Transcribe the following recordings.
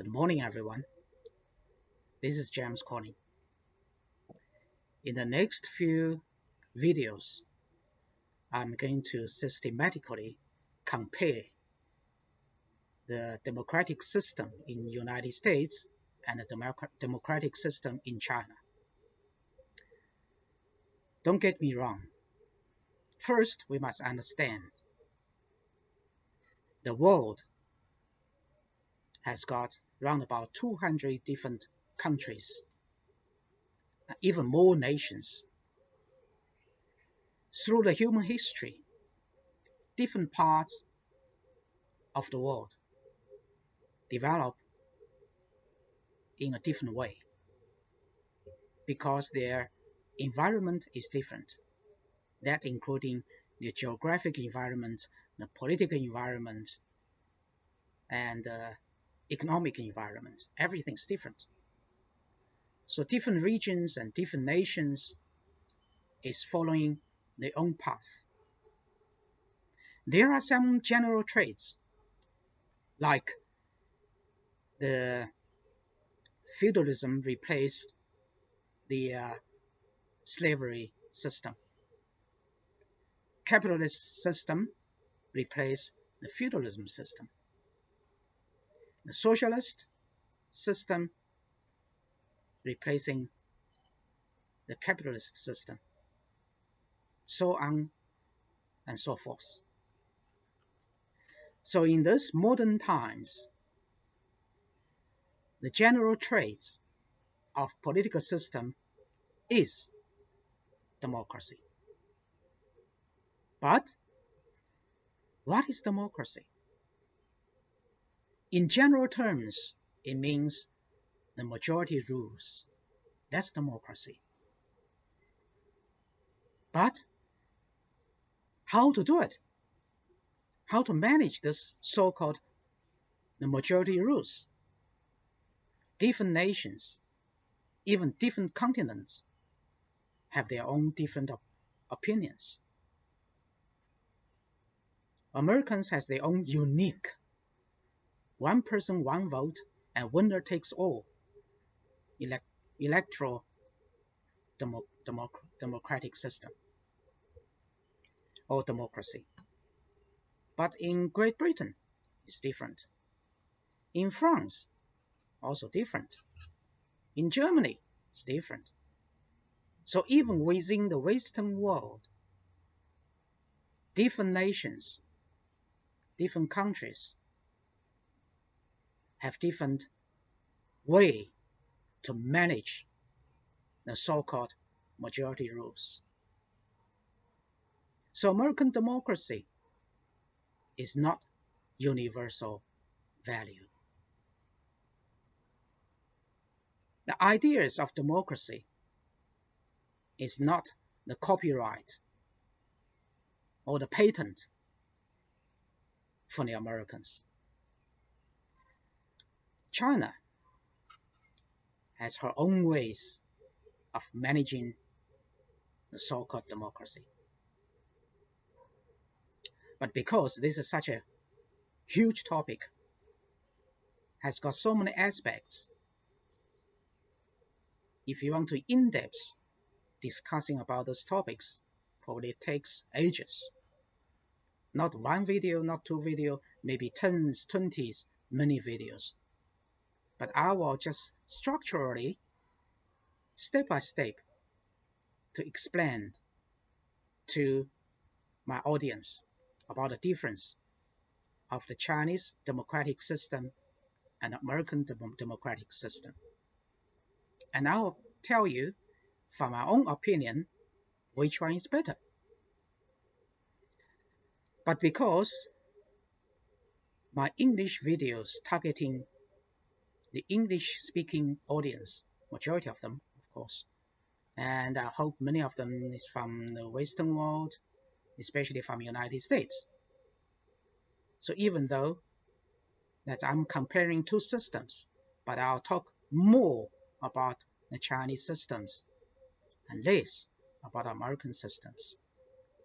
Good morning, everyone. This is James calling. In the next few videos, I'm going to systematically compare the democratic system in the United States and the democratic system in China. Don't get me wrong. First, we must understand the world has got around about 200 different countries, even more nations. Through the human history, different parts of the world develop in a different way because their environment is different. That including the geographic environment, the political environment, and economic environment. Everything's different. So different regions and different nations is following their own path. There are some general traits like the feudalism replaced the slavery system. Capitalist system replaced the feudalism system. The socialist system replacing the capitalist system, so on and so forth. So in these modern times, the general traits of political system is democracy. But what is democracy? In general terms, it means the majority rules. That's democracy. But how to do it? How to manage this so-called the majority rules? Different nations, even different continents, have their own different opinions. Americans has their own unique one person, one vote, and winner takes all electoral democratic system or democracy. But in Great Britain, it's different. In France, also different. In Germany, it's different. So even within the Western world, different nations, different countries have different way to manage the so-called majority rules. So American democracy is not universal value. The ideas of democracy is not the copyright or the patent for the Americans. China has her own ways of managing the so-called democracy. But because this is such a huge topic, has got so many aspects, if you want to in-depth discussing about those topics, probably it takes ages. Not one video, not two videos, maybe tens, 20s, many videos. But I will just structurally, step by step, to explain to my audience about the difference of the Chinese democratic system and the American democratic system. And I'll tell you, from my own opinion, which one is better. But because my English videos targeting the English-speaking audience, majority of them, of course, and I hope many of them is from the Western world, especially from the United States. So even though that I'm comparing two systems, but I'll talk more about the Chinese systems and less about American systems,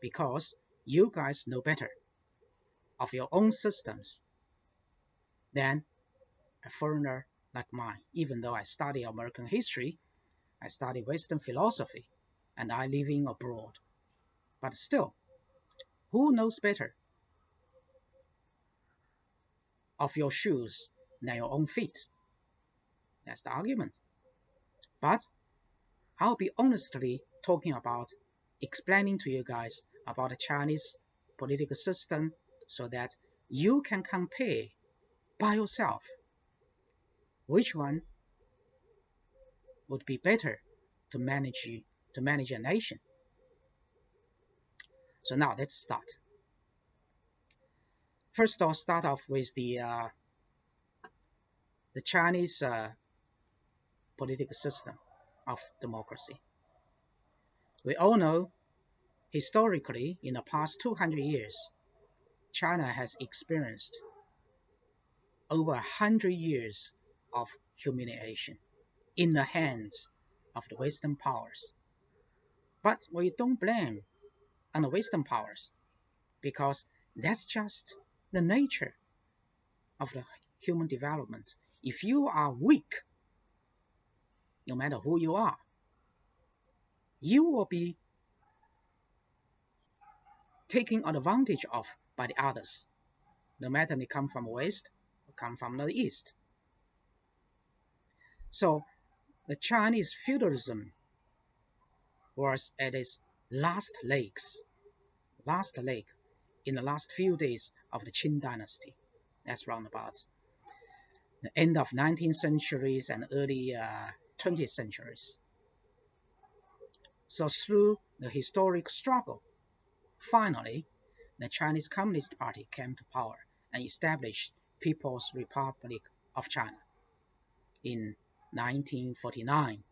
because you guys know better of your own systems than a foreigner like mine, even though I study American history, I study Western philosophy, and I living abroad. But still, who knows better of your shoes than your own feet? That's the argument. But I'll be honestly talking about explaining to you guys about the Chinese political system so that you can compare by yourself which one would be better to manage a nation. So now let's start. First, I'll start off with the Chinese political system of democracy. We all know historically, in the past 200 years, China has experienced over 100 years of humiliation in the hands of the Western powers. But we don't blame on the Western powers because that's just the nature of the human development. If you are weak, no matter who you are, you will be taken advantage of by the others, no matter they come from West or come from the East. So the Chinese feudalism was at its last leg in the last few days of the Qing dynasty. That's round about the end of 19th centuries and early 20th centuries. So through the historic struggle, finally, the Chinese Communist Party came to power and established People's Republic of China in 1949,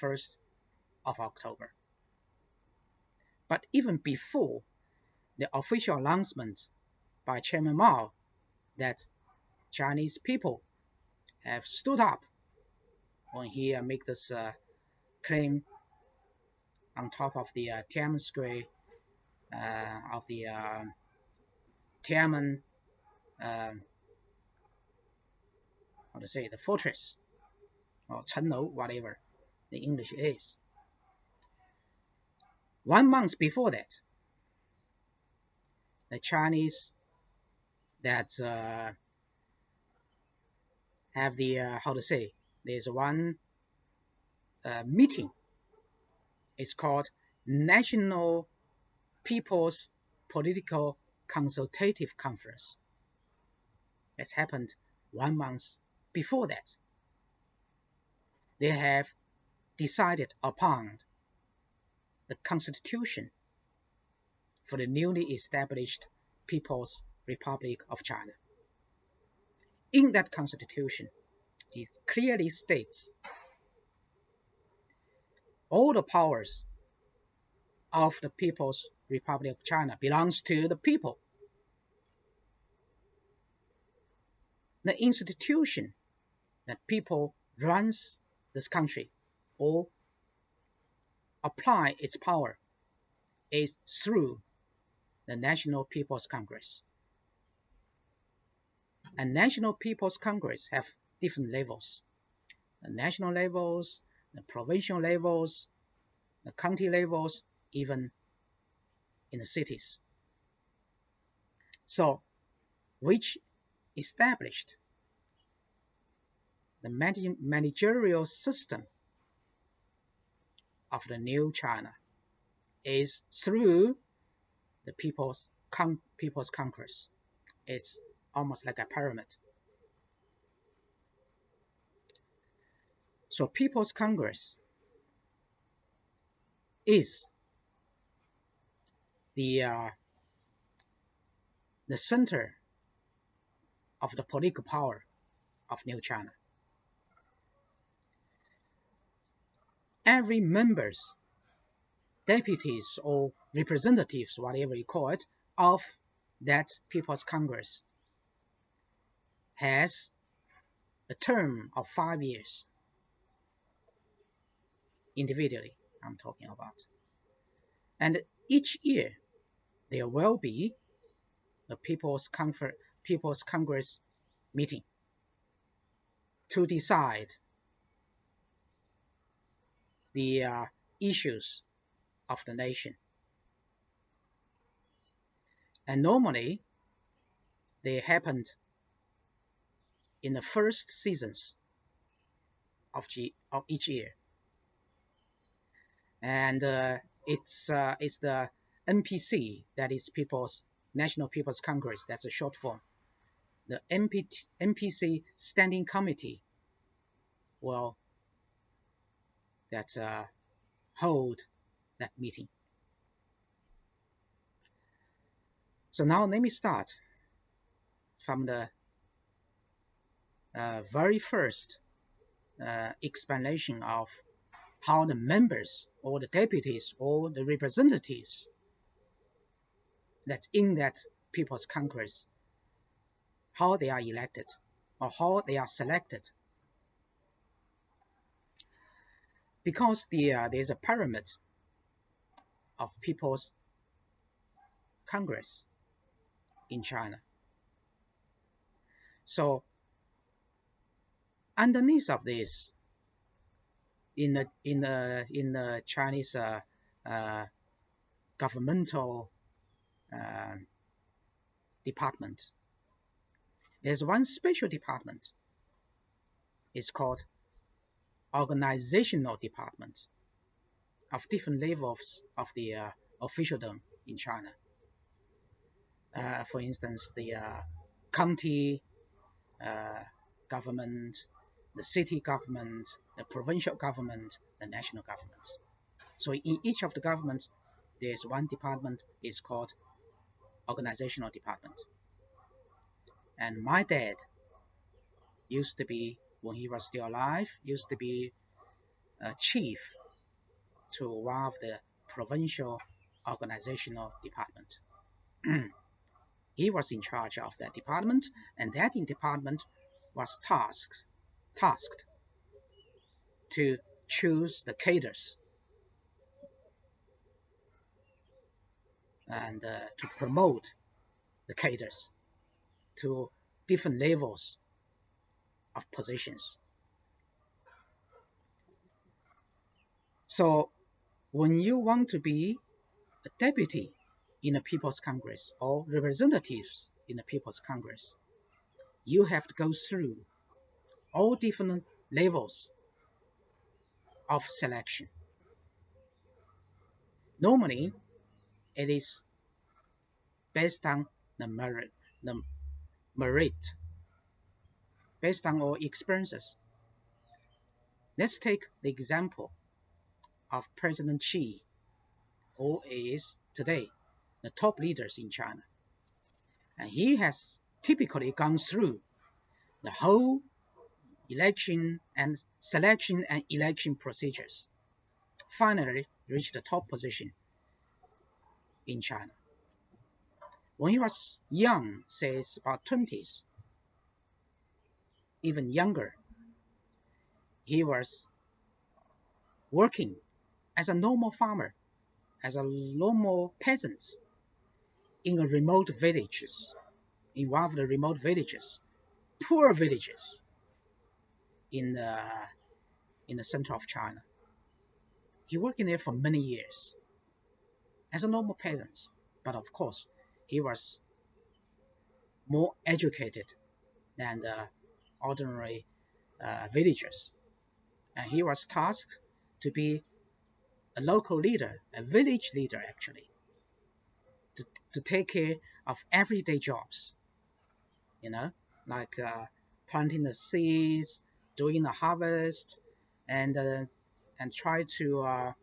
1st of October. But even before the official announcement by Chairman Mao that Chinese people have stood up when he made this claim on top of the Tiananmen Square of the Tiananmen, how to say, the fortress or Chenlou, whatever the English is. 1 month before that, the Chinese that have the how to say, there's one meeting. It's called National People's Political Consultative Conference. That's happened 1 month before that. They have decided upon the constitution for the newly established People's Republic of China. In that constitution, it clearly states all the powers of the People's Republic of China belongs to the people. The institution that people runs this country or apply its power is through the National People's Congress. And National People's Congress have different levels. The national levels, the provincial levels, the county levels, even in the cities. So, which established the managerial system of the new China is through the People's Congress. It's almost like a pyramid. So People's Congress is the center of the political power of New China. Every members, deputies or representatives, whatever you call it, of that People's Congress has a term of 5 years. Individually, I'm talking about. And each year, there will be a People's Congress meeting. to decide the issues of the nation. And normally, they happened in the first seasons of each year. And it's the NPC, that is National People's Congress, that's a short form. The NPC Standing Committee will hold that meeting. So now let me start from the very first explanation of how the members or the deputies or the representatives that's in that People's Congress, how they are elected or how they are selected. Because there's a pyramid of People's Congress in China. So underneath of this, in the Chinese governmental department, there's one special department. It's called organizational department of different levels of the officialdom in China. For instance, the county government, the city government, the provincial government, the national government. So in each of the governments, there's one department is called organizational department. And my dad used to be, when he was still alive, used to be a chief to one of the provincial organizational department. He was in charge of that department, and that department was tasked to choose the cadres and to promote the cadres to different levels of positions. So when you want to be a deputy in the People's Congress or representatives in the People's Congress, you have to go through all different levels of selection. Normally, it is based on the merit, based on our experiences. Let's take the example of President Xi, who is today the top leaders in China. And he has typically gone through the whole election and selection and election procedures, finally reached the top position in China. When he was young, say about 20s, even younger, he was working as a normal farmer, as a normal peasant in a remote villages, in one of the remote villages, poor villages in the center of China. He worked in there for many years as a normal peasant, but of course he was more educated than the ordinary villagers, and he was tasked to be a local leader, a village leader actually, to take care of everyday jobs, like planting the seeds, doing the harvest, and try to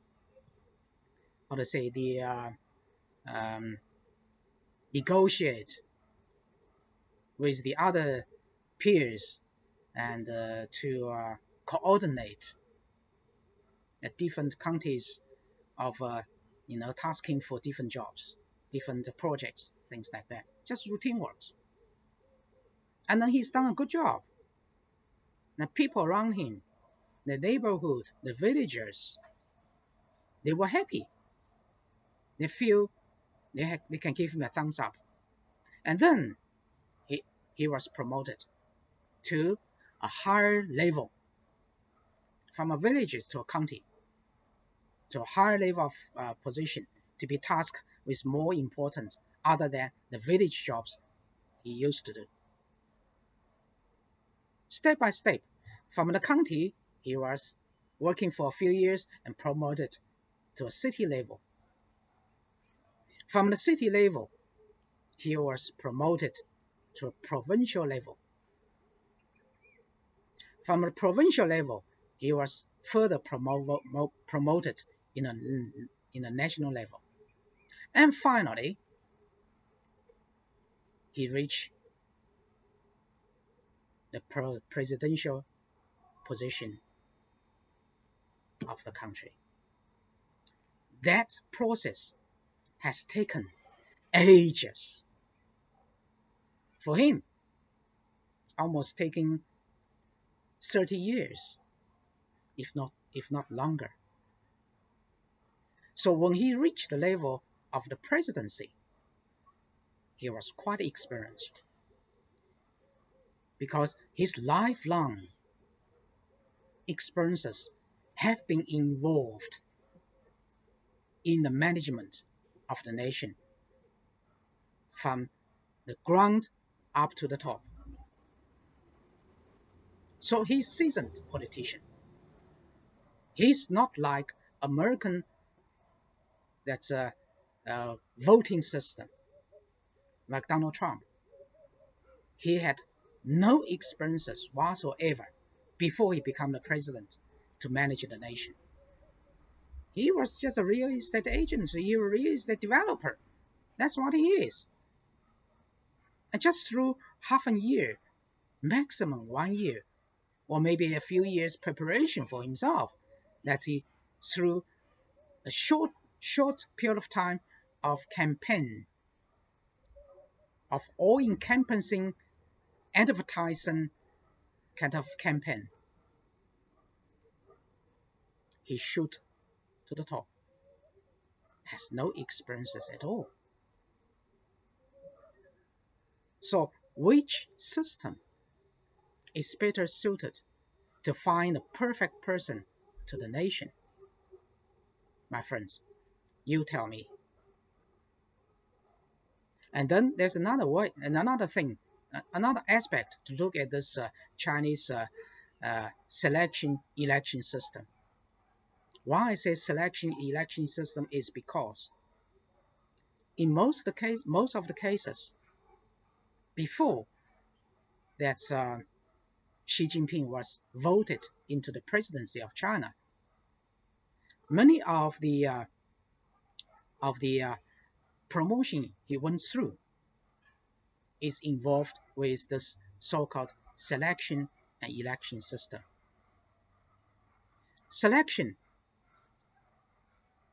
negotiate with the other peers and to coordinate at different counties of tasking for different jobs, different projects, things like that. Just routine works. And then he's done a good job. The people around him, the neighborhood, the villagers, they were happy. They feel they can give him a thumbs up. And then he was promoted to a higher level, from a village to a county, to a higher level of position, to be tasked with more important other than the village jobs he used to do. Step by step, from the county, he was working for a few years and promoted to a city level. From the city level, he was promoted to a provincial level. From the provincial level, he was further promoted in a national level. And finally, he reached the presidential position of the country. That process has taken ages. For him, it's almost taking 30 years, if not longer. So when he reached the level of the presidency, he was quite experienced, because his lifelong experiences have been involved in the management of the nation from the ground up to the top. So he's a seasoned politician. He's not like American, that's a voting system like Donald Trump. He had no experiences whatsoever before he became the president to manage the nation. He was just a real estate agent, a real estate developer. That's what he is. And just through half a year, maximum 1 year, or maybe a few years preparation for himself, that he, through a short period of time of campaign, of all-encompassing advertising kind of campaign, he shoot to the top. Has no experiences at all. So which system is better suited to find the perfect person to the nation? My friends, you tell me. And then there's another thing, another aspect to look at this Chinese selection election system. Why I say selection election system is because in most of the cases, before that Xi Jinping was voted into the presidency of China, many of the promotion he went through is involved with this so-called selection and election system. Selection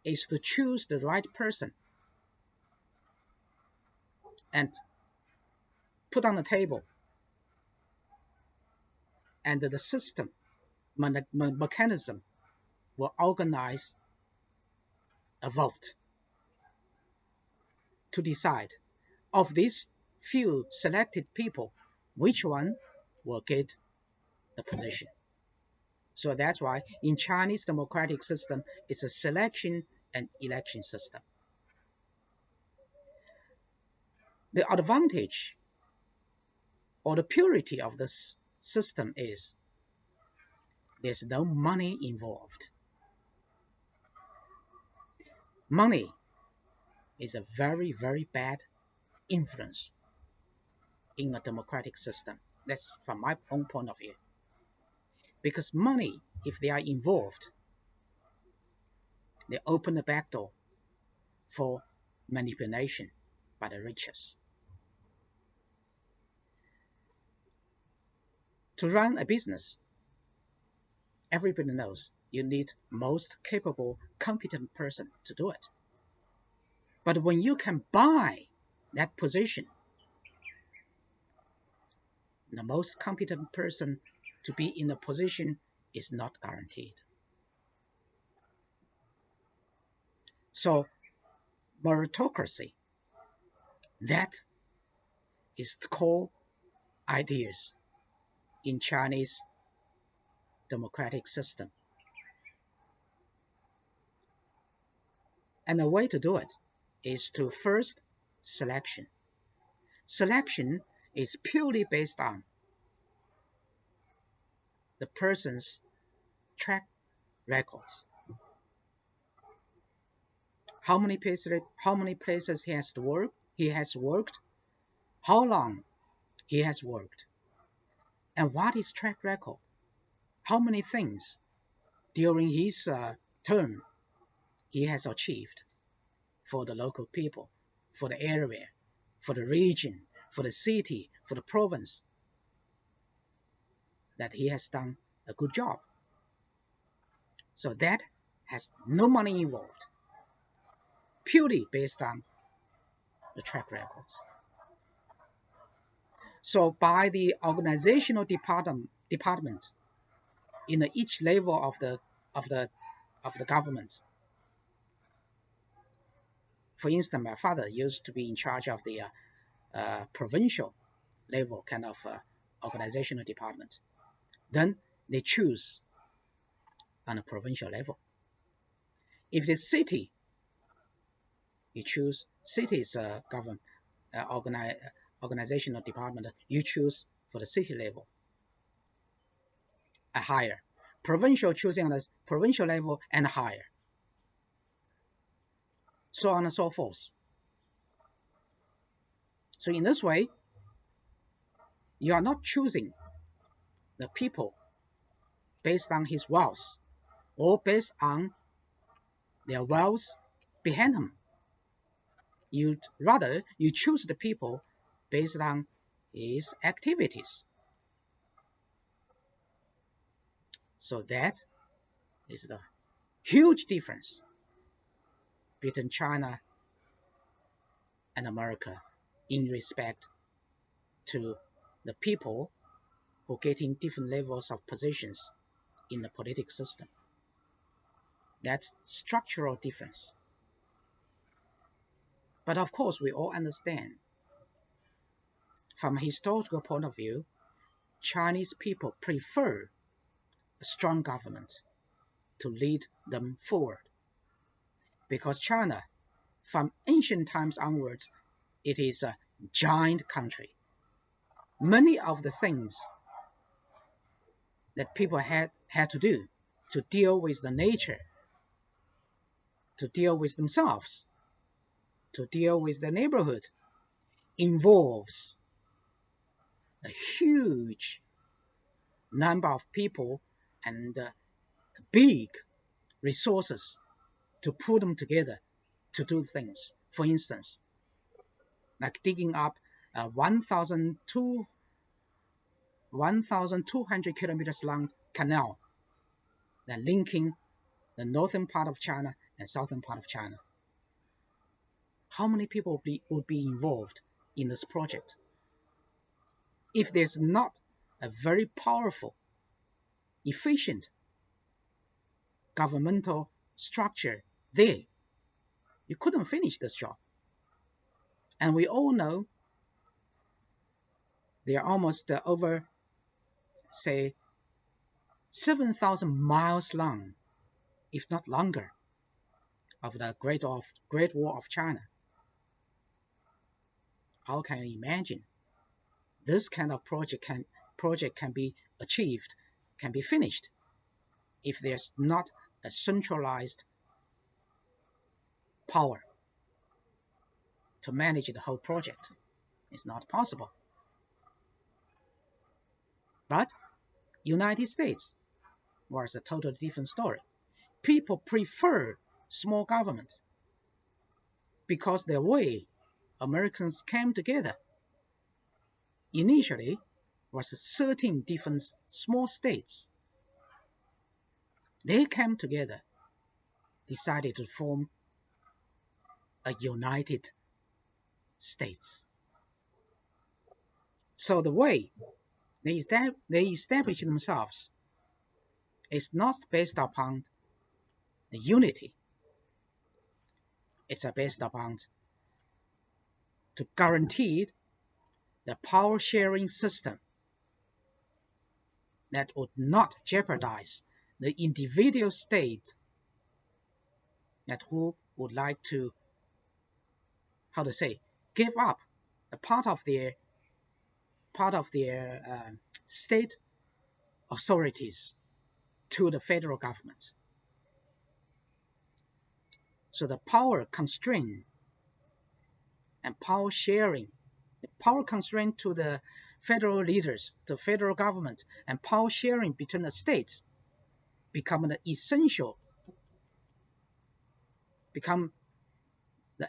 is to choose the right person and put on the table, and the system mechanism will organize a vote to decide of these few selected people which one will get the position. So that's why in Chinese democratic system, it's a selection and election system. The advantage or the purity of this system is there's no money involved. Money is a very, very bad influence in a democratic system. That's from my own point of view. Because money, if they are involved, they open the back door for manipulation by the riches. To run a business, everybody knows you need most capable, competent person to do it. But when you can buy that position, the most competent person to be in the position is not guaranteed. So meritocracy, that is the core ideas in Chinese democratic system. And the way to do it is to first selection. Selection is purely based on the person's track records. How many places he has worked, how long he has worked, and what is track record, how many things during his term he has achieved for the local people, for the area, for the region, for the city, for the province, that he has done a good job. So that has no money involved, purely based on the track records. So by the organizational department in each level of the government. For instance, my father used to be in charge of the provincial level kind of organizational department. Then they choose on a provincial level. If the city, you choose city's government organizational department, you choose for the city level a higher. Provincial choosing on the provincial level and higher. So on and so forth. So in this way, you are not choosing the people based on his wealth or based on their wealth behind him. You choose the people based on his activities. So that is the huge difference between China and America in respect to the people who get in different levels of positions in the political system. That's structural difference. But of course, we all understand, from a historical point of view, Chinese people prefer a strong government to lead them forward. Because China, from ancient times onwards, it is a giant country. Many of the things that people had to do to deal with the nature, to deal with themselves, to deal with the neighborhood, involves a huge number of people and big resources to put them together to do things. For instance, like digging up a 1,200 kilometers long canal that linking the northern part of China and southern part of China. How many people would be involved in this project? If there's not a very powerful, efficient governmental structure there, you couldn't finish this job. And we all know they are almost over, say, 7,000 miles long, if not longer, of the Great Wall of China. How can you imagine this kind of project can be achieved, can be finished, if there's not a centralized power to manage the whole project? It's not possible. But United States was a totally different story. People prefer small government because the way Americans came together initially was 13 different small states. They came together, decided to form a United States. So the way they establish themselves is not based upon the unity. It's based upon to guarantee the power sharing system that would not jeopardize the individual state that who would like to, give up a part of their state authorities to the federal government. So the power constraint and power sharing, the power constraint to the federal leaders, the federal government, and power sharing between the states become the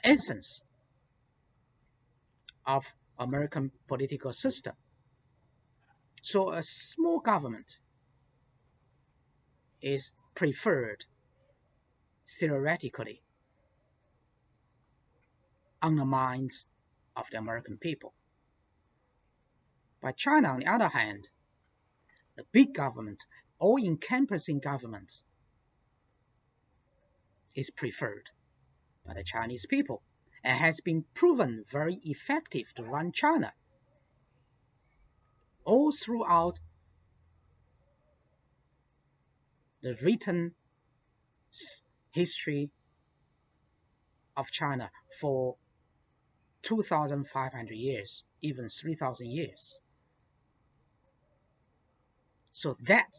essence of American political system. So a small government is preferred theoretically on the minds of the American people. But China, on the other hand, the big government, all-encompassing government, is preferred by the Chinese people and has been proven very effective to run China all throughout the written history of China for 2,500 years, even 3,000 years. So that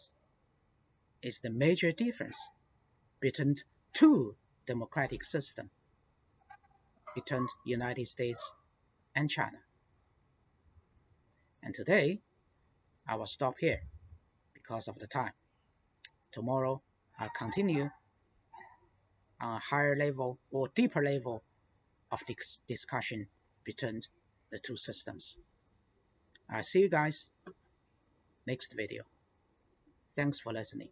is the major difference between two democratic systems, between the United States and China. And today, I will stop here because of the time. Tomorrow, I'll continue on a higher level or deeper level of discussion between the two systems. I'll see you guys next video. Thanks for listening.